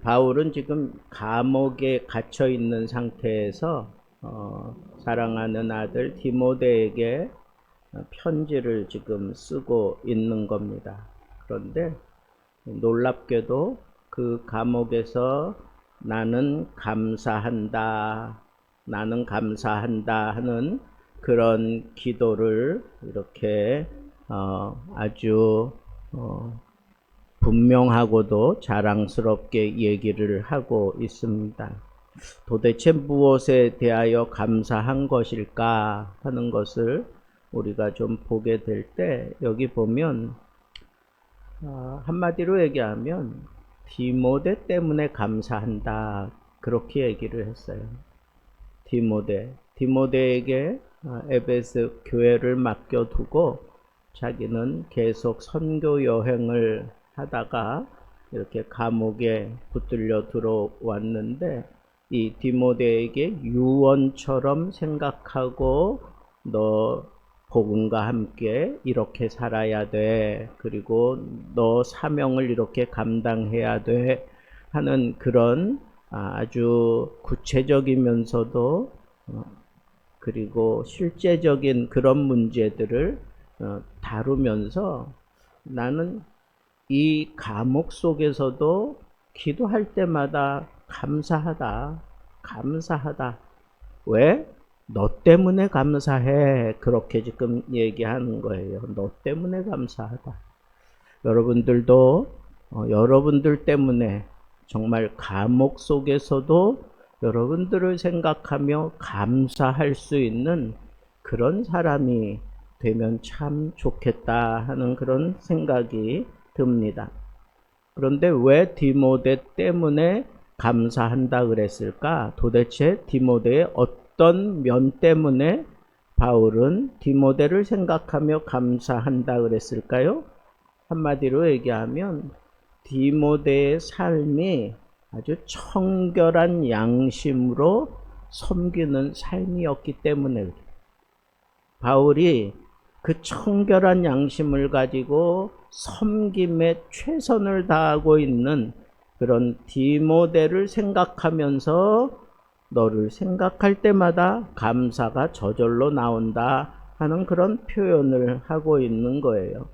바울은 지금 감옥에 갇혀 있는 상태에서 사랑하는 아들 디모데에게 편지를 지금 쓰고 있는 겁니다. 그런데 놀랍게도 그 감옥에서 나는 감사한다, 나는 감사한다 하는 그런 기도를 이렇게 아주 분명하고도 자랑스럽게 얘기를 하고 있습니다. 도대체 무엇에 대하여 감사한 것일까 하는 것을 우리가 좀 보게 될 때 여기 보면 한마디로 얘기하면 디모데 때문에 감사한다 그렇게 얘기를 했어요. 디모데에게 에베소 교회를 맡겨두고 자기는 계속 선교 여행을 하다가 이렇게 감옥에 붙들려 들어왔는데 이 디모데에게 유언처럼 생각하고 너 복음과 함께 이렇게 살아야 돼. 그리고 너 사명을 이렇게 감당해야 돼. 하는 그런 아주 구체적이면서도 그리고 실제적인 그런 문제들을 다루면서 나는 이 감옥 속에서도 기도할 때마다 감사하다. 감사하다. 왜? 너 때문에 감사해. 그렇게 지금 얘기하는 거예요. 너 때문에 감사하다. 여러분들도 여러분들 때문에 정말 감옥 속에서도 여러분들을 생각하며 감사할 수 있는 그런 사람이 되면 참 좋겠다 하는 그런 생각이 듭니다. 그런데 왜 디모데 때문에 감사한다 그랬을까? 도대체 디모데의 어떤 면 때문에 바울은 디모데를 생각하며 감사한다 그랬을까요? 한마디로 얘기하면 디모데의 삶이 아주 청결한 양심으로 섬기는 삶이었기 때문에 바울이 그 청결한 양심을 가지고 섬김에 최선을 다하고 있는 그런 디모데를 생각하면서 너를 생각할 때마다 감사가 저절로 나온다 하는 그런 표현을 하고 있는 거예요.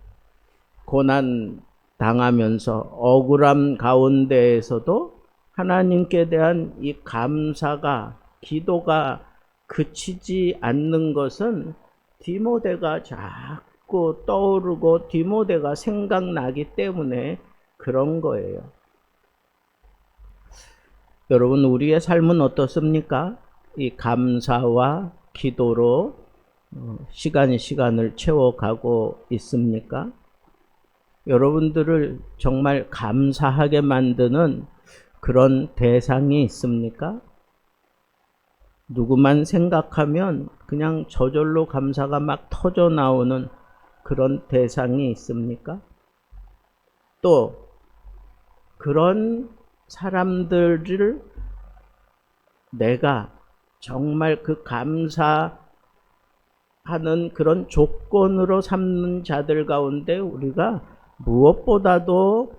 고난 당하면서 억울함 가운데에서도 하나님께 대한 이 감사가 기도가 그치지 않는 것은 디모데가 자꾸 떠오르고 디모데가 생각나기 때문에 그런 거예요. 여러분 우리의 삶은 어떻습니까? 이 감사와 기도로 시간을 채워가고 있습니까? 여러분들을 정말 감사하게 만드는 그런 대상이 있습니까? 누구만 생각하면 그냥 저절로 감사가 막 터져 나오는 그런 대상이 있습니까? 또 그런 사람들을 내가 정말 그 감사하는 그런 조건으로 삼는 자들 가운데 우리가 무엇보다도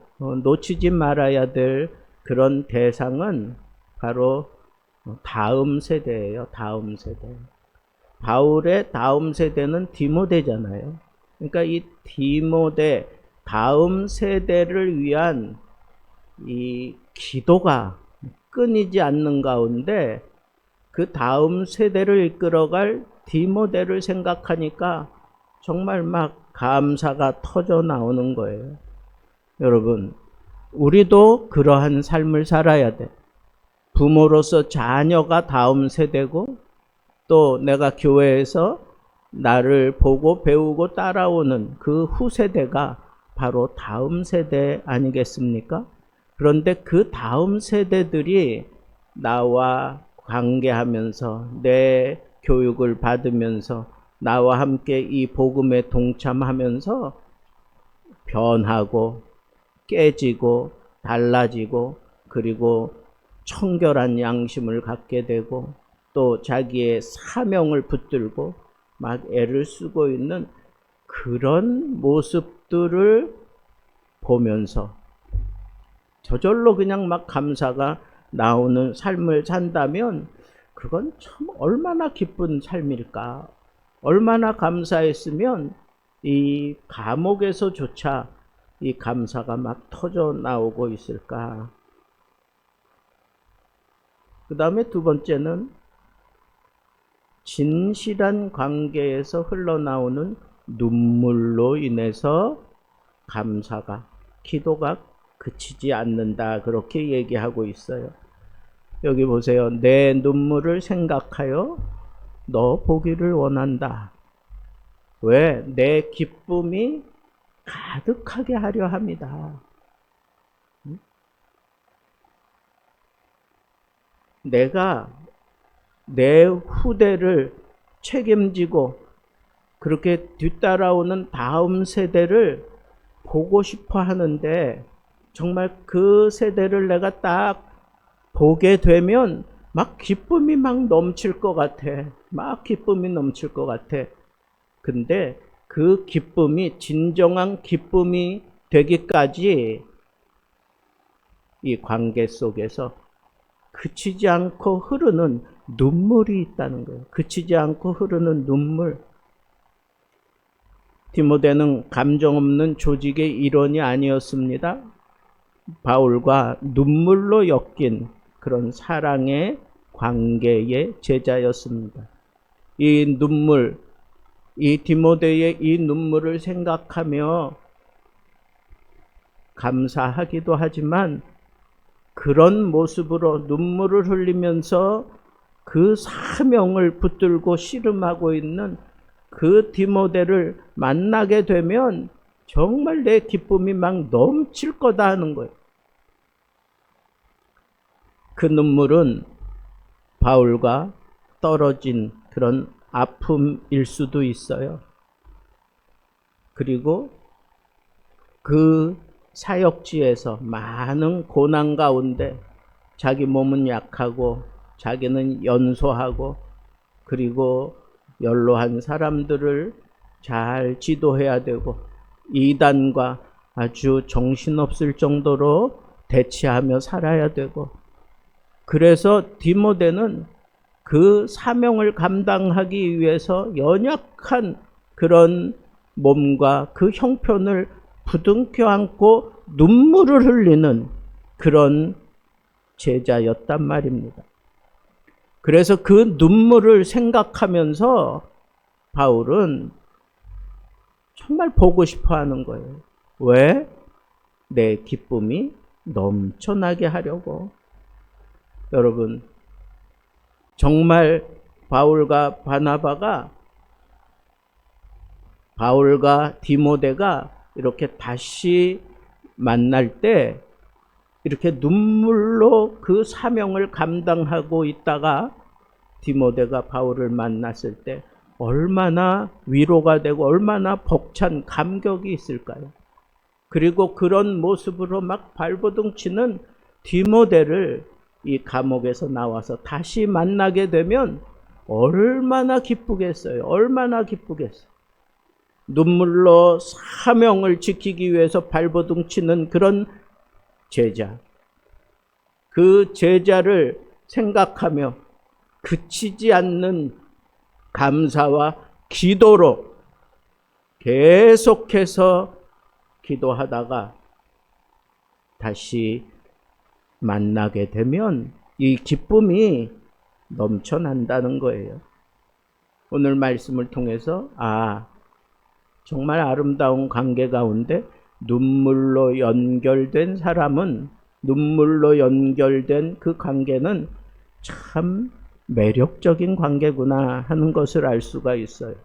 놓치지 말아야 될 그런 대상은 바로 다음 세대예요. 다음 세대. 바울의 다음 세대는 디모데잖아요. 그러니까 이 디모데 다음 세대를 위한 이 기도가 끊이지 않는 가운데 그 다음 세대를 이끌어갈 디모데를 생각하니까 정말 막 감사가 터져 나오는 거예요. 여러분, 우리도 그러한 삶을 살아야 돼. 부모로서 자녀가 다음 세대고 또 내가 교회에서 나를 보고 배우고 따라오는 그 후세대가 바로 다음 세대 아니겠습니까? 그런데 그 다음 세대들이 나와 관계하면서 내 교육을 받으면서 나와 함께 이 복음에 동참하면서 변하고 깨지고 달라지고 그리고 청결한 양심을 갖게 되고 또 자기의 사명을 붙들고 막 애를 쓰고 있는 그런 모습들을 보면서 저절로 그냥 막 감사가 나오는 삶을 산다면 그건 참 얼마나 기쁜 삶일까. 얼마나 감사했으면 이 감옥에서조차 이 감사가 막 터져 나오고 있을까. 그 다음에 두 번째는 진실한 관계에서 흘러나오는 눈물로 인해서 감사가, 기도가 그치지 않는다. 그렇게 얘기하고 있어요. 여기 보세요. 내 눈물을 생각하여 너 보기를 원한다. 왜? 내 기쁨이 가득하게 하려 합니다. 내가 내 후대를 책임지고 그렇게 뒤따라오는 다음 세대를 보고 싶어 하는데 정말 그 세대를 내가 딱 보게 되면 막 기쁨이 막 넘칠 것 같아. 막 기쁨이 넘칠 것 같아. 근데 그 기쁨이 진정한 기쁨이 되기까지 이 관계 속에서 그치지 않고 흐르는 눈물이 있다는 거예요. 그치지 않고 흐르는 눈물. 디모데는 감정 없는 조직의 일원이 아니었습니다. 바울과 눈물로 엮인 그런 사랑의 관계의 제자였습니다. 이 눈물, 이 디모데의 이 눈물을 생각하며 감사하기도 하지만 그런 모습으로 눈물을 흘리면서 그 사명을 붙들고 씨름하고 있는 그 디모데를 만나게 되면 정말 내 기쁨이 막 넘칠 거다 하는 거예요. 그 눈물은 바울과 떨어진 그런 아픔일 수도 있어요. 그리고 그 사역지에서 많은 고난 가운데 자기 몸은 약하고 자기는 연소하고 그리고 연로한 사람들을 잘 지도해야 되고 이단과 아주 정신없을 정도로 대치하며 살아야 되고 그래서 디모데는 그 사명을 감당하기 위해서 연약한 그런 몸과 그 형편을 부둥켜 안고 눈물을 흘리는 그런 제자였단 말입니다. 그래서 그 눈물을 생각하면서 바울은 정말 보고 싶어 하는 거예요. 왜? 내 기쁨이 넘쳐나게 하려고. 여러분, 정말 바울과 바나바가, 바울과 디모데가 이렇게 다시 만날 때 이렇게 눈물로 그 사명을 감당하고 있다가 디모데가 바울을 만났을 때 얼마나 위로가 되고 얼마나 벅찬 감격이 있을까요? 그리고 그런 모습으로 막 발버둥 치는 디모데를 이 감옥에서 나와서 다시 만나게 되면 얼마나 기쁘겠어요. 얼마나 기쁘겠어요. 눈물로 사명을 지키기 위해서 발버둥 치는 그런 제자. 그 제자를 생각하며 그치지 않는 감사와 기도로 계속해서 기도하다가 다시 만나게 되면 이 기쁨이 넘쳐난다는 거예요. 오늘 말씀을 통해서 정말 아름다운 관계 가운데 눈물로 연결된 사람은, 눈물로 연결된 그 관계는 참 매력적인 관계구나 하는 것을 알 수가 있어요.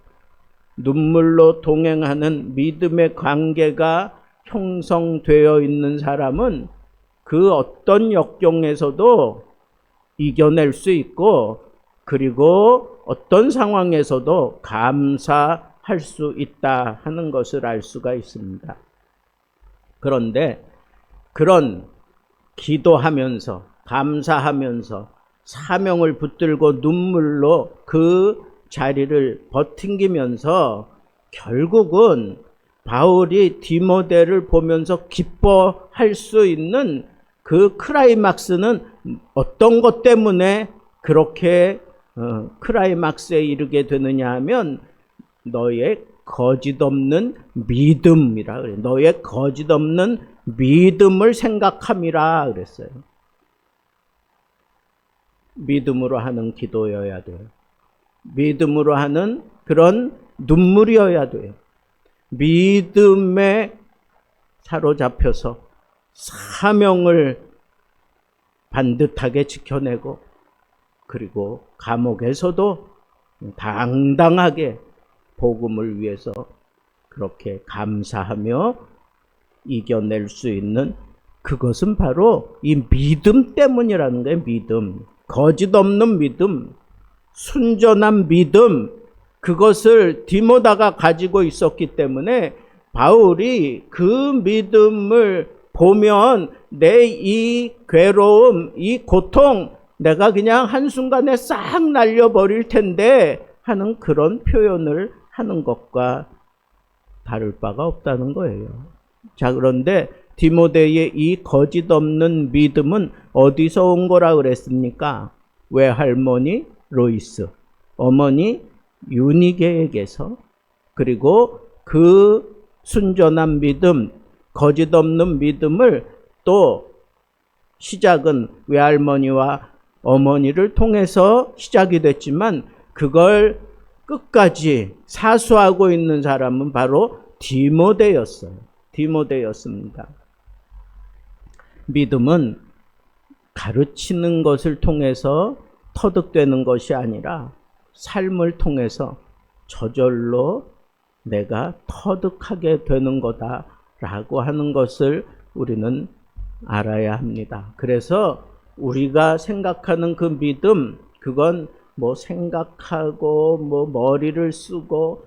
눈물로 동행하는 믿음의 관계가 형성되어 있는 사람은 그 어떤 역경에서도 이겨낼 수 있고 그리고 어떤 상황에서도 감사할 수 있다 하는 것을 알 수가 있습니다. 그런데 그런 기도하면서 감사하면서 사명을 붙들고 눈물로 그 자리를 버팅기면서 결국은 바울이 디모데를 보면서 기뻐할 수 있는 그 클라이막스는 어떤 것 때문에 그렇게 클라이막스에 이르게 되느냐 하면 너의 거짓없는 믿음이라 그래요. 너의 거짓없는 믿음을 생각함이라 그랬어요. 믿음으로 하는 기도여야 돼요. 믿음으로 하는 그런 눈물이어야 돼요. 믿음에 사로잡혀서 사명을 반듯하게 지켜내고 그리고 감옥에서도 당당하게 복음을 위해서 그렇게 감사하며 이겨낼 수 있는 그것은 바로 이 믿음 때문이라는 거예요. 믿음. 거짓 없는 믿음, 순전한 믿음, 그것을 디모다가 가지고 있었기 때문에 바울이 그 믿음을 보면 내 이 괴로움, 이 고통 내가 그냥 한순간에 싹 날려버릴 텐데 하는 그런 표현을 하는 것과 다를 바가 없다는 거예요. 자, 그런데 디모데의 이 거짓 없는 믿음은 어디서 온 거라 그랬습니까? 외할머니 로이스, 어머니 유니게에게서, 그리고 그 순전한 믿음, 거짓 없는 믿음을 또 시작은 외할머니와 어머니를 통해서 시작이 됐지만 그걸 끝까지 사수하고 있는 사람은 바로 디모데였어요. 디모데였습니다. 믿음은 가르치는 것을 통해서 터득되는 것이 아니라 삶을 통해서 저절로 내가 터득하게 되는 거다라고 하는 것을 우리는 알아야 합니다. 그래서 우리가 생각하는 그 믿음, 그건 뭐 생각하고 뭐 머리를 쓰고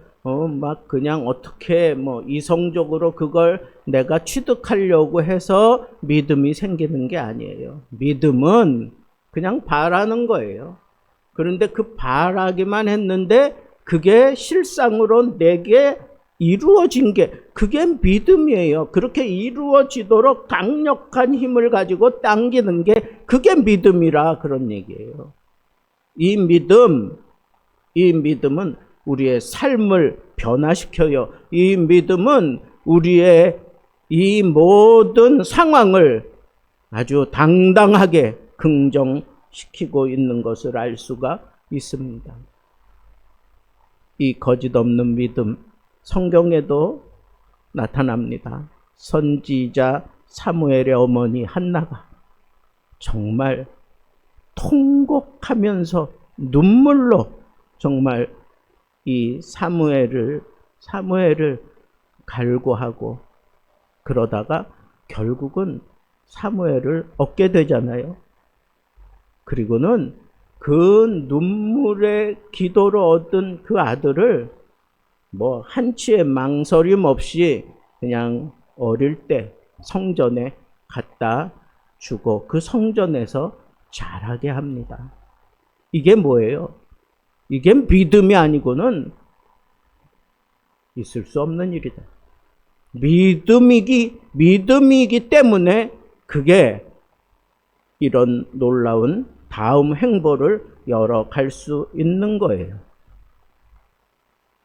막 그냥 어떻게 뭐 이성적으로 그걸 내가 취득하려고 해서 믿음이 생기는 게 아니에요. 믿음은 그냥 바라는 거예요. 그런데 그 바라기만 했는데 그게 실상으로 내게 이루어진 게 그게 믿음이에요. 그렇게 이루어지도록 강력한 힘을 가지고 당기는 게 그게 믿음이라 그런 얘기예요. 이 믿음은 우리의 삶을 변화시켜요. 이 믿음은 우리의 이 모든 상황을 아주 당당하게 긍정시키고 있는 것을 알 수가 있습니다. 이 거짓 없는 믿음, 성경에도 나타납니다. 선지자 사무엘의 어머니 한나가 정말 통곡하면서 눈물로 정말 이 사무엘을 갈구하고 그러다가 결국은 사무엘을 얻게 되잖아요. 그리고는 그 눈물의 기도로 얻은 그 아들을 뭐 한치의 망설임 없이 그냥 어릴 때 성전에 갖다 주고 그 성전에서 자라게 합니다. 이게 뭐예요? 이게 믿음이 아니고는 있을 수 없는 일이다. 믿음이기 때문에 그게 이런 놀라운 다음 행보를 열어갈 수 있는 거예요.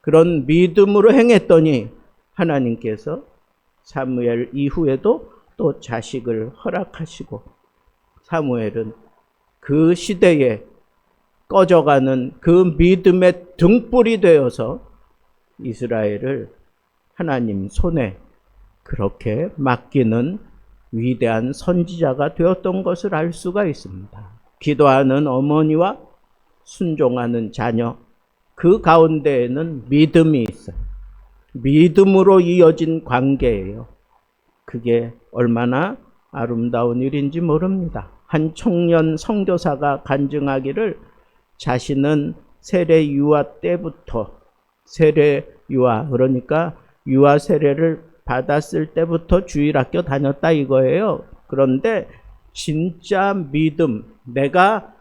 그런 믿음으로 행했더니 하나님께서 사무엘 이후에도 또 자식을 허락하시고 사무엘은 그 시대에 꺼져가는 그 믿음의 등불이 되어서 이스라엘을 하나님 손에 그렇게 맡기는 위대한 선지자가 되었던 것을 알 수가 있습니다. 기도하는 어머니와 순종하는 자녀, 그 가운데에는 믿음이 있어요. 믿음으로 이어진 관계예요. 그게 얼마나 아름다운 일인지 모릅니다. 한 청년 선교사가 간증하기를 자신은 세례 유아 때부터 세례 유아, 그러니까 유아 세례를 받았을 때부터 주일학교 다녔다 이거예요. 그런데 진짜 믿음, 내가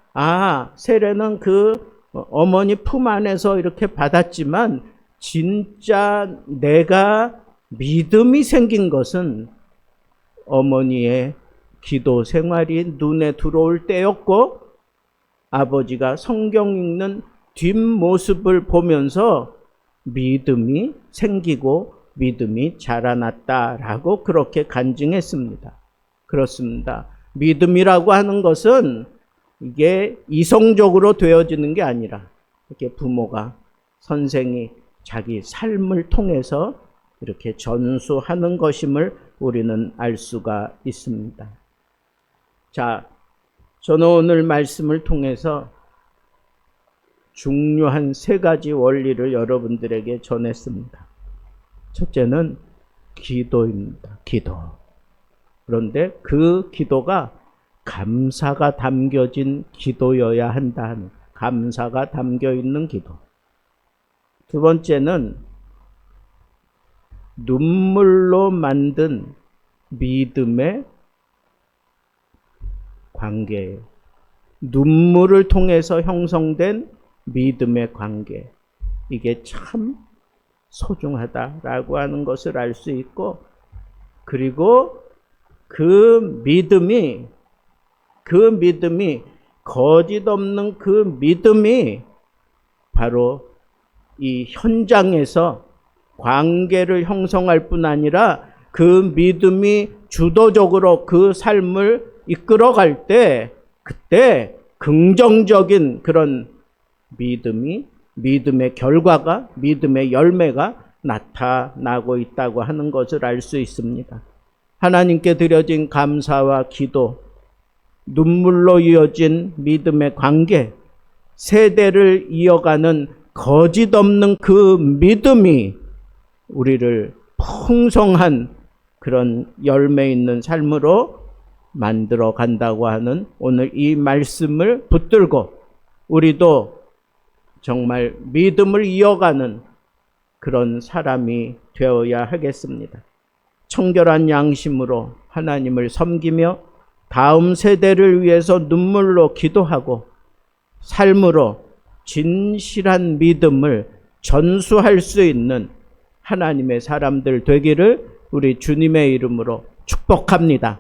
세례는 그 어머니 품 안에서 이렇게 받았지만 진짜 내가 믿음이 생긴 것은 어머니의 기도 생활이 눈에 들어올 때였고, 아버지가 성경 읽는 뒷모습을 보면서 믿음이 생기고 믿음이 자라났다라고 그렇게 간증했습니다. 그렇습니다. 믿음이라고 하는 것은 이게 이성적으로 되어지는 게 아니라 이렇게 부모가, 선생이 자기 삶을 통해서 이렇게 전수하는 것임을 우리는 알 수가 있습니다. 자, 저는 오늘 말씀을 통해서 중요한 세 가지 원리를 여러분들에게 전했습니다. 첫째는 기도입니다. 기도. 그런데 그 기도가 감사가 담겨진 기도여야 한다. 감사가 담겨 있는 기도. 두 번째는 눈물로 만든 믿음의 관계예요. 눈물을 통해서 형성된 믿음의 관계. 이게 참 소중하다라고 하는 것을 알 수 있고, 그리고 그 믿음이 거짓 없는 그 믿음이 바로 이 현장에서 관계를 형성할 뿐 아니라 그 믿음이 주도적으로 그 삶을 이끌어갈 때, 그때 긍정적인 그런 믿음의 결과가, 믿음의 열매가 나타나고 있다고 하는 것을 알 수 있습니다. 하나님께 드려진 감사와 기도, 눈물로 이어진 믿음의 관계, 세대를 이어가는 거짓 없는 그 믿음이 우리를 풍성한 그런 열매 있는 삶으로 만들어 간다고 하는 오늘 이 말씀을 붙들고 우리도 정말 믿음을 이어가는 그런 사람이 되어야 하겠습니다. 청결한 양심으로 하나님을 섬기며 다음 세대를 위해서 눈물로 기도하고 삶으로 진실한 믿음을 전수할 수 있는 하나님의 사람들 되기를 우리 주님의 이름으로 축복합니다.